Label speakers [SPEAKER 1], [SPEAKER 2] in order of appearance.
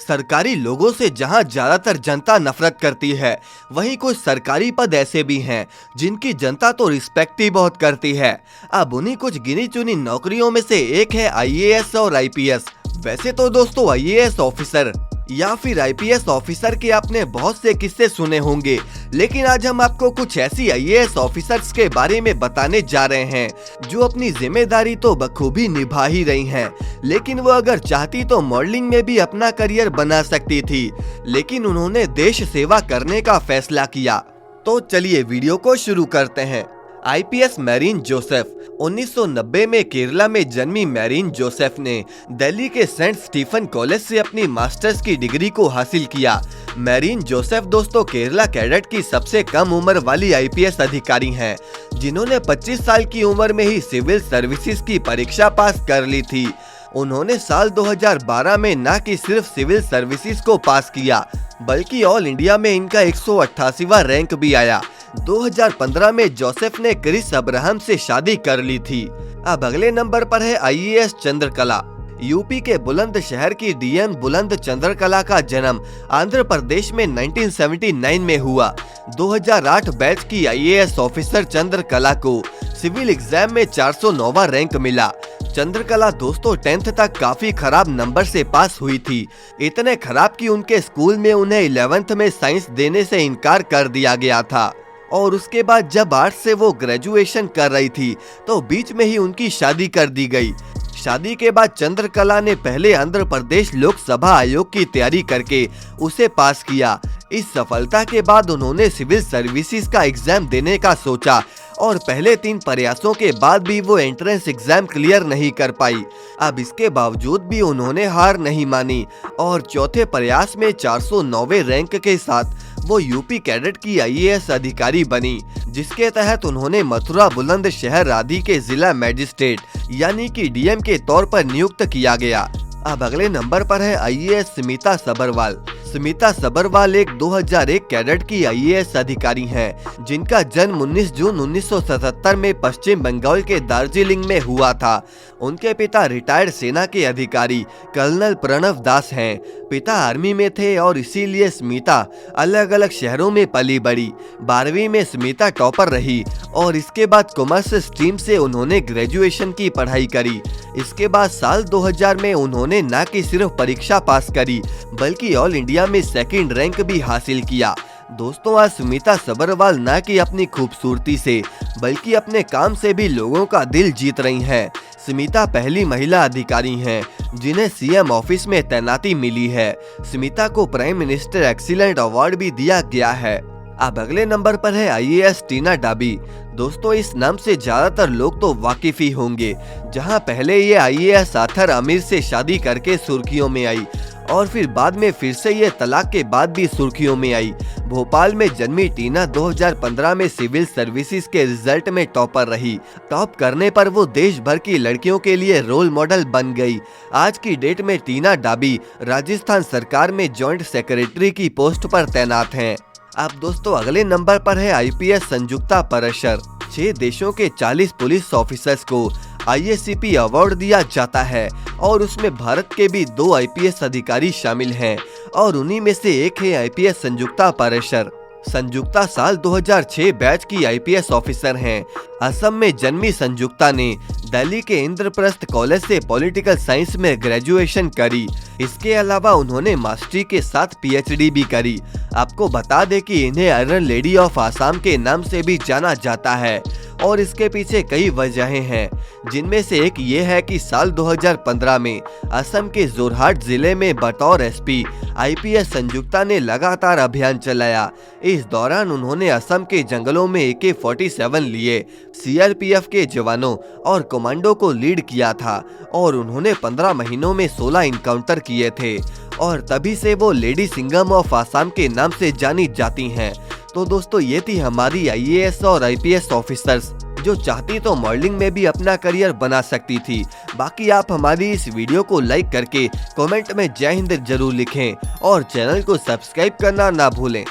[SPEAKER 1] सरकारी लोगों से जहां ज्यादातर जनता नफरत करती है, वहीं कुछ सरकारी पद ऐसे भी हैं जिनकी जनता तो रिस्पेक्ट ही बहुत करती है। अब उन्हीं कुछ गिनी चुनी नौकरियों में से एक है आईएएस और आईपीएस। वैसे तो दोस्तों आईएएस ऑफिसर या फिर आईपीएस ऑफिसर के आपने बहुत से किस्से सुने होंगे, लेकिन आज हम आपको कुछ ऐसी आईएएस ऑफिसर्स के बारे में बताने जा रहे हैं जो अपनी जिम्मेदारी तो बखूबी निभा ही रही हैं, लेकिन वो अगर चाहती तो मॉडलिंग में भी अपना करियर बना सकती थी, लेकिन उन्होंने देश सेवा करने का फैसला किया। तो चलिए वीडियो को शुरू करते हैं। आईपीएस मैरीन जोसेफ 1990 में केरला में जन्मी मैरीन जोसेफ ने दिल्ली के सेंट स्टीफन कॉलेज से अपनी मास्टर्स की डिग्री को हासिल किया। मैरीन जोसेफ दोस्तों केरला कैडेट की सबसे कम उम्र वाली आईपीएस अधिकारी हैं, जिन्होंने 25 साल की उम्र में ही सिविल सर्विसेज की परीक्षा पास कर ली थी। उन्होंने साल 2012 में न कि सिर्फ सिविल सर्विसेज को पास किया, बल्कि ऑल इंडिया में इनका 188वां रैंक भी आया। 2015 में जोसेफ ने क्रिस अब्राहम से शादी कर ली थी। अब अगले नंबर पर है आईएएस चंद्रकला। यूपी के बुलंदशहर की डीएम बुलंद चंद्रकला का जन्म आंध्र प्रदेश में 1979 में हुआ। 2008 बैच की आईएएस ऑफिसर चंद्रकला को सिविल एग्जाम में 409वां रैंक मिला। चंद्रकला दोस्तों 10th तक काफी खराब नंबर से पास हुई थी, इतने खराब कि उनके स्कूल में उन्हें 11th में साइंस देने से इनकार कर दिया गया था। और उसके बाद जब आर्ट्स से वो ग्रेजुएशन कर रही थी तो बीच में ही उनकी शादी कर दी गई। शादी के बाद चंद्रकला ने पहले आंध्र प्रदेश लोकसभा आयोग की तैयारी करके उसे पास किया। इस सफलता के बाद उन्होंने सिविल सर्विसेज का एग्जाम देने का सोचा और पहले 3 प्रयासों के बाद भी वो एंट्रेंस एग्जाम क्लियर नहीं कर पाई। अब इसके बावजूद भी उन्होंने हार नहीं मानी और चौथे प्रयास में 409वें रैंक के साथ वो यूपी कैडेट की आईएएस अधिकारी बनी, जिसके तहत उन्होंने मथुरा बुलंदशहर आदि के जिला मजिस्ट्रेट यानी कि डीएम के तौर पर नियुक्त किया गया। अब अगले नंबर पर है आईएएस स्मिता सबरवाल। स्मिता सबरवाल एक 2001 कैडेट की आईएएस अधिकारी हैं, जिनका जन्म 19 जून 1977 में पश्चिम बंगाल के दार्जिलिंग में हुआ था। उनके पिता रिटायर्ड सेना के अधिकारी कर्नल प्रणव दास हैं। पिता आर्मी में थे और इसीलिए स्मिता अलग अलग शहरों में पली बड़ी। 12वीं में स्मिता टॉपर रही और इसके बाद कॉमर्स स्ट्रीम से उन्होंने ग्रेजुएशन की पढ़ाई करी। इसके बाद साल 2000 में उन्होंने न कि सिर्फ परीक्षा पास करी, बल्कि ऑल इंडिया में सेकंड रैंक भी हासिल किया। दोस्तों आज स्मिता सबरवाल न कि अपनी खूबसूरती से बल्कि अपने काम से भी लोगों का दिल जीत रही हैं। स्मिता पहली महिला अधिकारी हैं जिन्हें सीएम ऑफिस में तैनाती मिली है। स्मिता को प्राइम मिनिस्टर एक्सीलेंट अवार्ड भी दिया गया है। अब अगले नंबर पर है आईएएस टीना डाबी। दोस्तों इस नाम से ज्यादातर लोग तो वाकिफ ही होंगे, जहां पहले ये आईएएस आथर आमिर से शादी करके सुर्खियों में आई और फिर बाद में फिर से ये तलाक के बाद भी सुर्खियों में आई। भोपाल में जन्मी टीना 2015 में सिविल सर्विसेज के रिजल्ट में टॉपर रही। टॉप करने पर वो देश भर की लड़कियों के लिए रोल मॉडल बन गई। आज की डेट में टीना डाबी राजस्थान सरकार में जॉइंट सेक्रेटरी की पोस्ट पर तैनात हैं। अब दोस्तों अगले नंबर पर है आईपीएस संजुक्ता परशर। 6 देशों के 40 पुलिस ऑफिसर्स को आईएससीपी अवार्ड दिया जाता है और उसमें भारत के भी 2 आईपीएस अधिकारी शामिल हैं और उन्हीं में से एक है आईपीएस संजुक्ता परशर। संजुक्ता साल 2006 बैच की आईपीएस ऑफिसर हैं। असम में जन्मी संजुक्ता ने दिल्ली के इंद्रप्रस्थ कॉलेज से पॉलिटिकल साइंस में ग्रेजुएशन करी। इसके अलावा उन्होंने मास्टरी के साथ पीएचडी भी करी। आपको बता दें कि इन्हें आयरन लेडी ऑफ आसाम के नाम से भी जाना जाता है और इसके पीछे कई वजहें हैं, जिनमें से एक ये है कि साल 2015 में असम के जोरहाट जिले में बतौर एसपी आईपीएस संजुक्ता ने लगातार अभियान चलाया। इस दौरान उन्होंने असम के जंगलों में AK-47 लिए सीआरपीएफ के जवानों और कमांडो को लीड किया था और उन्होंने 15 महीनों में 16 इनकाउंटर किए थे और तभी से वो लेडी सिंघम ऑफ आसाम के नाम से जानी जाती हैं। तो दोस्तों ये थी हमारी आईएएस और आईपीएस ऑफिसर्स जो चाहती तो मॉडलिंग में भी अपना करियर बना सकती थी। बाकी आप हमारी इस वीडियो को लाइक करके कमेंट में जय हिंद जरूर लिखें और चैनल को सब्सक्राइब करना ना भूलें।